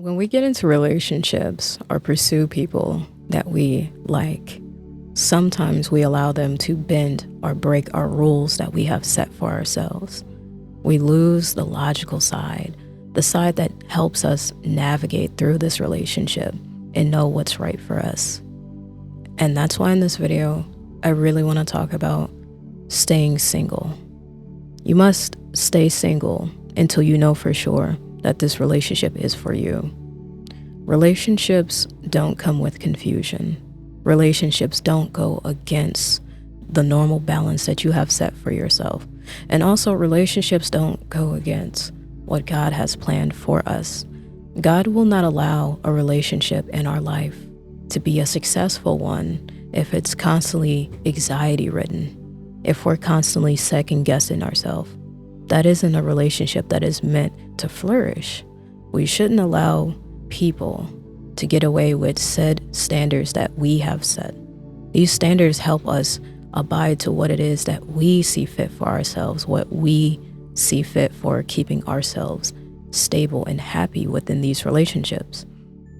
When we get into relationships or pursue people that we like, sometimes we allow them to bend or break our rules that we have set for ourselves. We lose the logical side, the side that helps us navigate through this relationship and know what's right for us. And that's why in this video, I really want to talk about staying single. You must stay single until you know for sure that this relationship is for you. Relationships don't come with confusion. Relationships don't go against the normal balance that you have set for yourself. And also, relationships don't go against what God has planned for us. God will not allow a relationship in our life to be a successful one if it's constantly anxiety-ridden, if we're constantly second-guessing ourselves. That isn't a relationship that is meant to flourish. We shouldn't allow people to get away with said standards that we have set. These standards help us abide to what it is that we see fit for ourselves, what we see fit for keeping ourselves stable and happy within these relationships.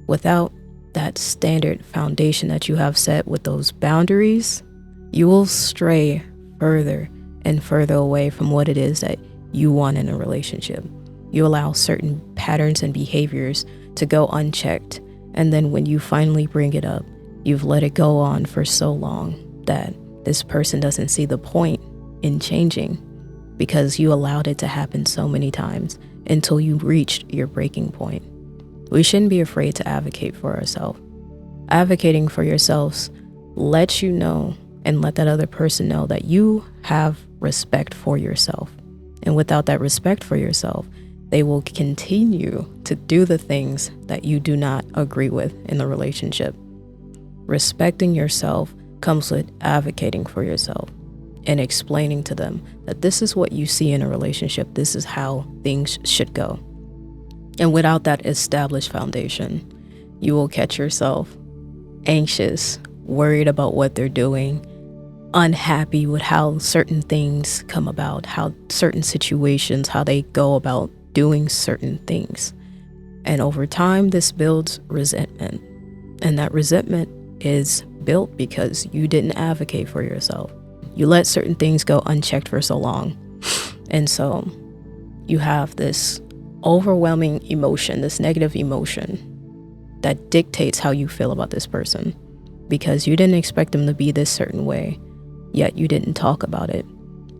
Without that standard foundation that you have set with those boundaries, you will stray further and further away from what it is that you want in a relationship. You allow certain patterns and behaviors to go unchecked, and then when you finally bring it up, you've let it go on for so long that this person doesn't see the point in changing because you allowed it to happen so many times until you reached your breaking point. We shouldn't be afraid to advocate for ourselves. Advocating for yourselves lets you know and let that other person know that you have respect for yourself. And without that respect for yourself, they will continue to do the things that you do not agree with in the relationship. Respecting yourself comes with advocating for yourself and explaining to them that this is what you see in a relationship, this is how things should go. And without that established foundation, you will catch yourself anxious, worried about what they're doing, unhappy with how certain things come about, how certain situations, how they go about doing certain things. And over time, this builds resentment. And that resentment is built because you didn't advocate for yourself. You let certain things go unchecked for so long. And so you have this overwhelming emotion, this negative emotion that dictates how you feel about this person because you didn't expect them to be this certain way, yet you didn't talk about it.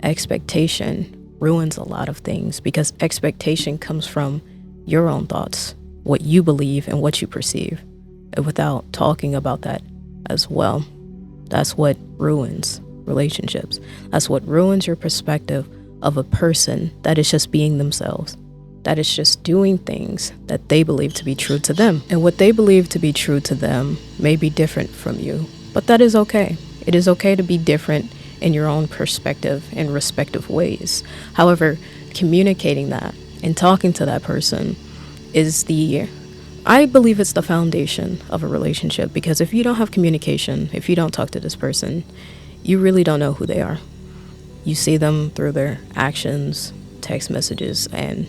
Expectation ruins a lot of things because expectation comes from your own thoughts, what you believe and what you perceive. And without talking about that as well, that's what ruins relationships. That's what ruins your perspective of a person that is just being themselves, that is just doing things that they believe to be true to them. And what they believe to be true to them may be different from you, but that is okay. It is okay to be different in your own perspective in respective ways. However, communicating that and talking to that person is I believe it's the foundation of a relationship, because if you don't have communication, if you don't talk to this person, you really don't know who they are. You see them through their actions, text messages, and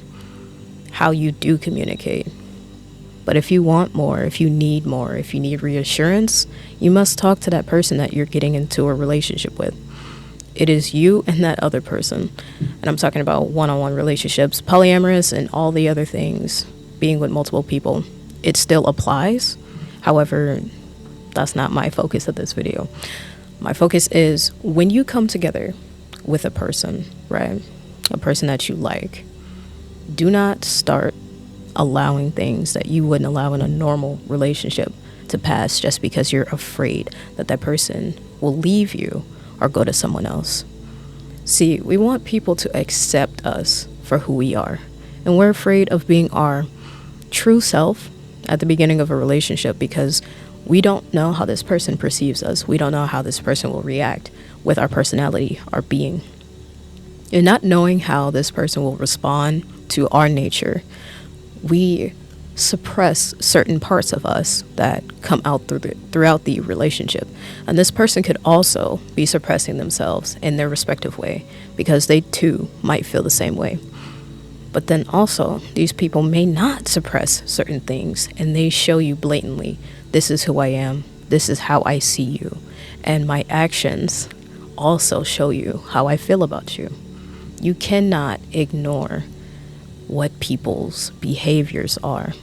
how you do communicate. But if you want more, if you need more, if you need reassurance, you must talk to that person that you're getting into a relationship with. It is you and that other person. And I'm talking about one-on-one relationships, polyamorous, and all the other things, being with multiple people. It still applies. However, that's not my focus of this video. My focus is when you come together with a person, right? A person that you like, do not start allowing things that you wouldn't allow in a normal relationship to pass just because you're afraid that that person will leave you or go to someone else. See, we want people to accept us for who we are, and we're afraid of being our true self at the beginning of a relationship because we don't know how this person perceives us. We don't know how this person will react with our personality, our being. And not knowing how this person will respond to our nature, we suppress certain parts of us that come out throughout the relationship. And this person could also be suppressing themselves in their respective way because they too might feel the same way. But then also, these people may not suppress certain things and they show you blatantly, this is who I am, this is how I see you, and my actions also show you how I feel about you. You cannot ignore what people's behaviors are.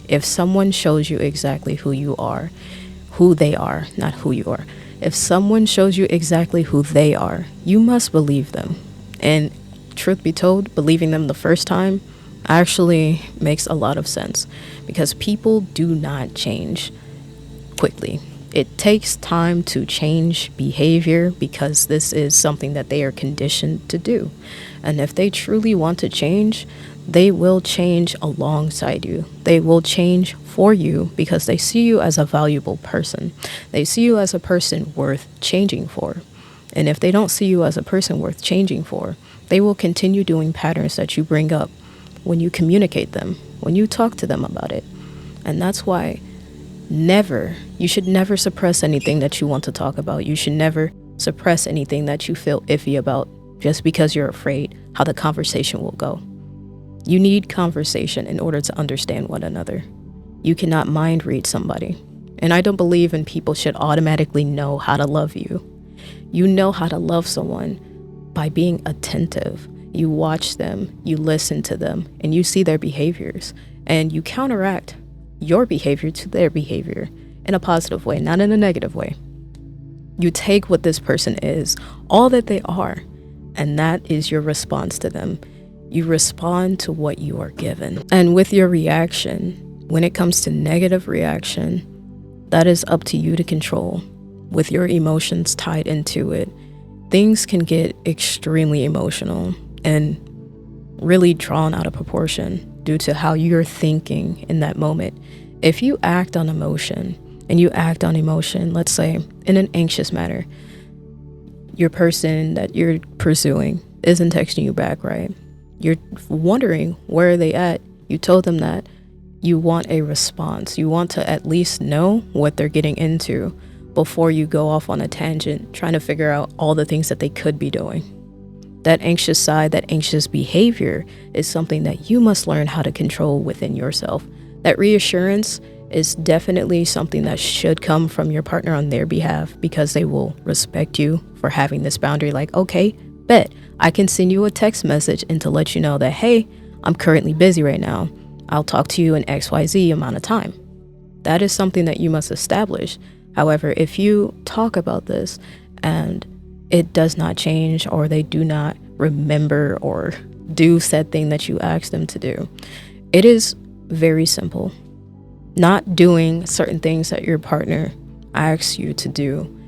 If someone shows you exactly who you are, who they are, not who you are. If someone shows you exactly who they are, you must believe them. And truth be told, believing them the first time actually makes a lot of sense because people do not change quickly. It takes time to change behavior because this is something that they are conditioned to do. And if they truly want to change, they will change alongside you. They will change for you because they see you as a valuable person. They see you as a person worth changing for. And if they don't see you as a person worth changing for, they will continue doing patterns that you bring up when you communicate them, when you talk to them about it. And that's why you should never suppress anything that you want to talk about. You should never suppress anything that you feel iffy about just because you're afraid how the conversation will go. You need conversation in order to understand one another. You cannot mind read somebody. And I don't believe in people should automatically know how to love you. You know how to love someone by being attentive. You watch them, you listen to them, and you see their behaviors. And you counteract your behavior to their behavior in a positive way, not in a negative way. You take what this person is, all that they are, and that is your response to them. You respond to what you are given. And with your reaction, when it comes to negative reaction, that is up to you to control. With your emotions tied into it, things can get extremely emotional and really drawn out of proportion due to how you're thinking in that moment. If you act on emotion, let's say in an anxious manner, your person that you're pursuing isn't texting you back, right? You're wondering, where are they at? You told them that you want a response. You want to at least know what they're getting into before you go off on a tangent, trying to figure out all the things that they could be doing. That anxious side, that anxious behavior is something that you must learn how to control within yourself. That reassurance is definitely something that should come from your partner on their behalf because they will respect you for having this boundary. Like, okay, bet I can send you a text message and to let you know that, hey, I'm currently busy right now. I'll talk to you in XYZ amount of time. That is something that you must establish. However, if you talk about this and it does not change, or they do not remember or do said thing that you asked them to do, it is very simple. Not doing certain things that your partner asks you to do.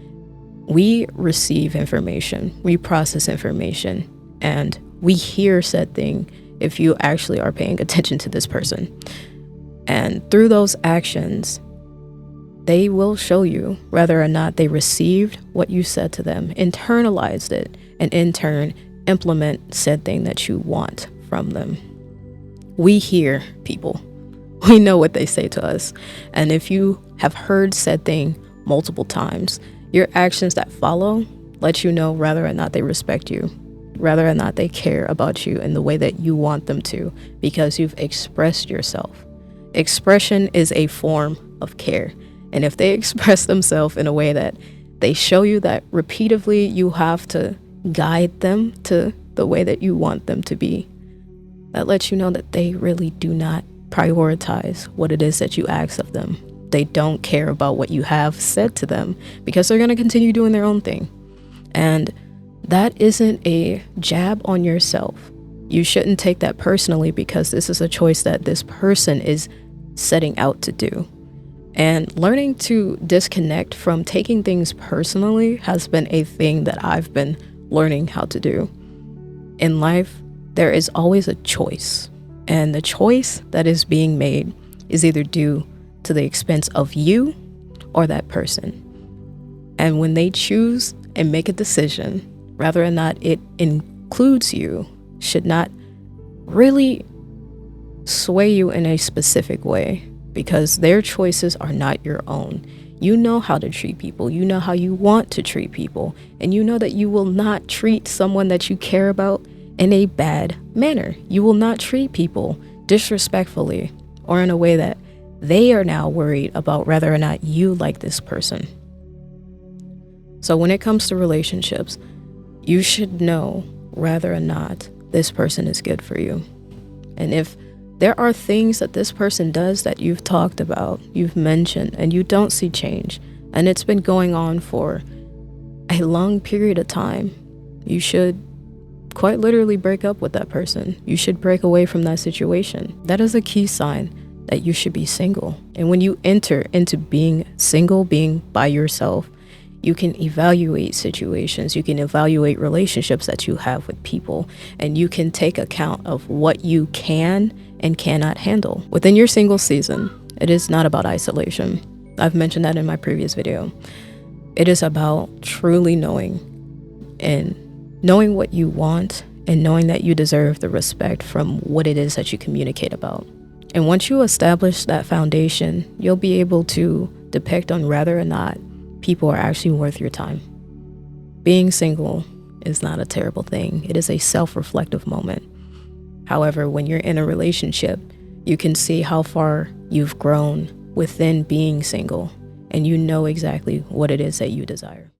We receive information, we process information, and we hear said thing if you actually are paying attention to this person. And through those actions, they will show you whether or not they received what you said to them, internalized it, and in turn implement said thing that you want from them. We hear people. We know what they say to us. And if you have heard said thing multiple times, your actions that follow let you know whether or not they respect you, whether or not they care about you in the way that you want them to, because you've expressed yourself. Expression is a form of care. And if they express themselves in a way that they show you that repeatedly, you have to guide them to the way that you want them to be, that lets you know that they really do not prioritize what it is that you ask of them. They don't care about what you have said to them because they're going to continue doing their own thing. And that isn't a jab on yourself. You shouldn't take that personally because this is a choice that this person is setting out to do. And learning to disconnect from taking things personally has been a thing that I've been learning how to do. In life, there is always a choice. And the choice that is being made is either due to the expense of you or that person. And when they choose and make a decision, whether or not it includes you, should not really sway you in a specific way, because their choices are not your own. You know how to treat people. You know how you want to treat people. And you know that you will not treat someone that you care about in a bad manner. You will not treat people disrespectfully or in a way that they are now worried about whether or not you like this person. So when it comes to relationships, you should know whether or not this person is good for you. And if there are things that this person does that you've talked about, you've mentioned, and you don't see change, and it's been going on for a long period of time, you should quite literally break up with that person. You should break away from that situation. That is a key sign that you should be single. And when you enter into being single, being by yourself, you can evaluate situations, you can evaluate relationships that you have with people, and you can take account of what you can and cannot handle. Within your single season, it is not about isolation. I've mentioned that in my previous video. It is about truly knowing what you want and knowing that you deserve the respect from what it is that you communicate about. And once you establish that foundation, you'll be able to depict on whether or not people are actually worth your time. Being single is not a terrible thing. It is a self-reflective moment. However, when you're in a relationship, you can see how far you've grown within being single, and you know exactly what it is that you desire.